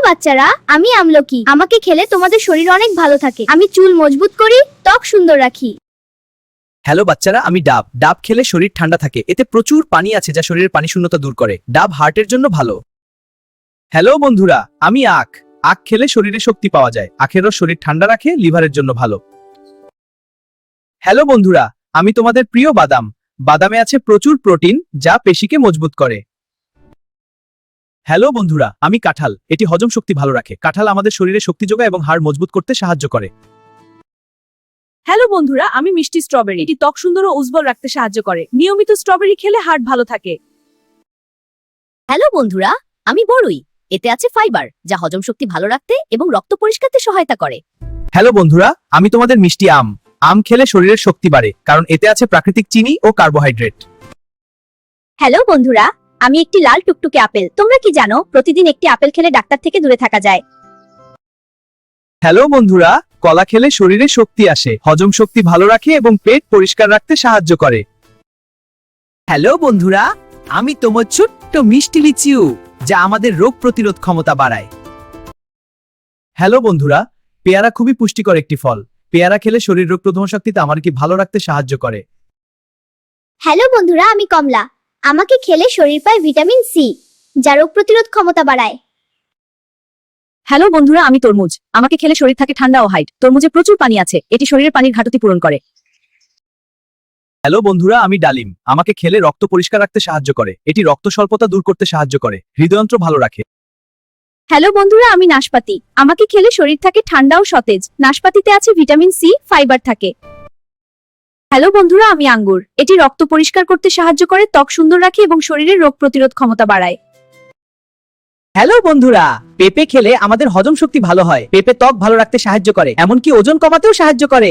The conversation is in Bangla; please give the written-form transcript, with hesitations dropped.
বাচ্চারা, আমি আমলকি। আমাকে খেলে তোমাদের শরীর অনেক ভালো থাকে। আমি চুল মজবুত করি, ত্বক সুন্দর রাখি। হ্যালো বাচ্চারা, আমি ডাব। ডাব খেলে শরীর ঠান্ডা থাকে। এতে প্রচুর পানি আছে যা শরীরের পানি শূন্যতা দূর করে। ডাব হার্টের জন্য ভালো। হ্যালো বন্ধুরা, আমি আখ। আখ খেলে শরীরে শক্তি পাওয়া যায়। আখের রস শরীর ঠান্ডা রাখে, লিভারের জন্য ভালো। হ্যালো বন্ধুরা, আমি তোমাদের প্রিয় বাদাম। বাদামে আছে প্রচুর প্রোটিন যা পেশিকে মজবুত করে। হ্যালো বন্ধুরা, আমি কাঁঠাল। এটি হজম শক্তি ভালো রাখে। কাঁঠাল আমাদের শরীরে শক্তি যোগায় এবং হাড় মজবুত করতে সাহায্য করে। হ্যালো বন্ধুরা, আমি মিষ্টি স্ট্রবেরি। এটি ত্বক সুন্দর ও উজ্জ্বল রাখতে সাহায্য করে। নিয়মিত স্ট্রবেরি খেলে হার্ট ভালো থাকে। হ্যালো বন্ধুরা, আমি বড়ই। এতে আছে ফাইবার যা হজম শক্তি ভালো রাখতে এবং রক্ত পরিষ্কারতে সহায়তা করে। হ্যালো বন্ধুরা, আমি তোমাদের মিষ্টি আম। আম খেলে শরীরের শক্তি বাড়ে কারণ এতে আছে প্রাকৃতিক চিনি ও কার্বোহাইড্রেট। হ্যালো বন্ধুরা, আমি একটি লাল টুকটুকে আপেল। তোমরা কি জানো প্রতিদিন একটি আপেল খেলে ডাক্তার থেকে দূরে থাকা যায়? হ্যালো বন্ধুরা, কলা খেলে শরীরে শক্তি আসে, হজম শক্তি ভালো রাখে এবং পেট পরিষ্কার রাখতে সাহায্য করে। হ্যালো বন্ধুরা, আমি তোমার ছোট্ট মিষ্টি লিচিউ যা আমাদের রোগ প্রতিরোধ ক্ষমতা বাড়ায়। হ্যালো বন্ধুরা, পেয়ারা খুবই পুষ্টিকর একটি ফল। পেয়ারা খেলে শরীর রোগ প্রতিরোধ শক্তিতে আমাদেরকে ভালো রাখতে সাহায্য করে। হ্যালো বন্ধুরা, আমি কমলা। আমাকে খেলে শরীর পায় ভিটামিন সি, যা রোগ প্রতিরোধ ক্ষমতা বাড়ায়। হ্যালো বন্ধুরা, আমি তরমুজ। আমাকে খেলে শরীর থাকে ঠান্ডা ও হাইট। তরমুজে প্রচুর পানি আছে। এটি শরীরের পানির ঘাটতি পূরণ করে। হ্যালো বন্ধুরা, আমি ডালিম। আমাকে খেলে রক্ত পরিষ্কার রাখতে সাহায্য করে। এটি রক্ত স্বল্পতা দূর করতে সাহায্য করে, হৃদয়যন্ত্র ভালো রাখে। হ্যালো বন্ধুরা, আমি নাশপাতি। আমাকে খেলে শরীর থাকে ঠান্ডা ও সতেজ। নাশপাতিতে আছে ভিটামিন সি, ফাইবার থাকে। হ্যালো বন্ধুরা, আমি আঙ্গুর। এটি রক্ত পরিষ্কার করতে সাহায্য করে, ত্বক সুন্দর রাখে এবং শরীরের রোগ প্রতিরোধ ক্ষমতা বাড়ায়। হ্যালো বন্ধুরা, পেঁপে খেলে আমাদের হজম শক্তি ভালো হয়। পেঁপে ত্বক ভালো রাখতে সাহায্য করে, এমনকি ওজন কমাতেও সাহায্য করে।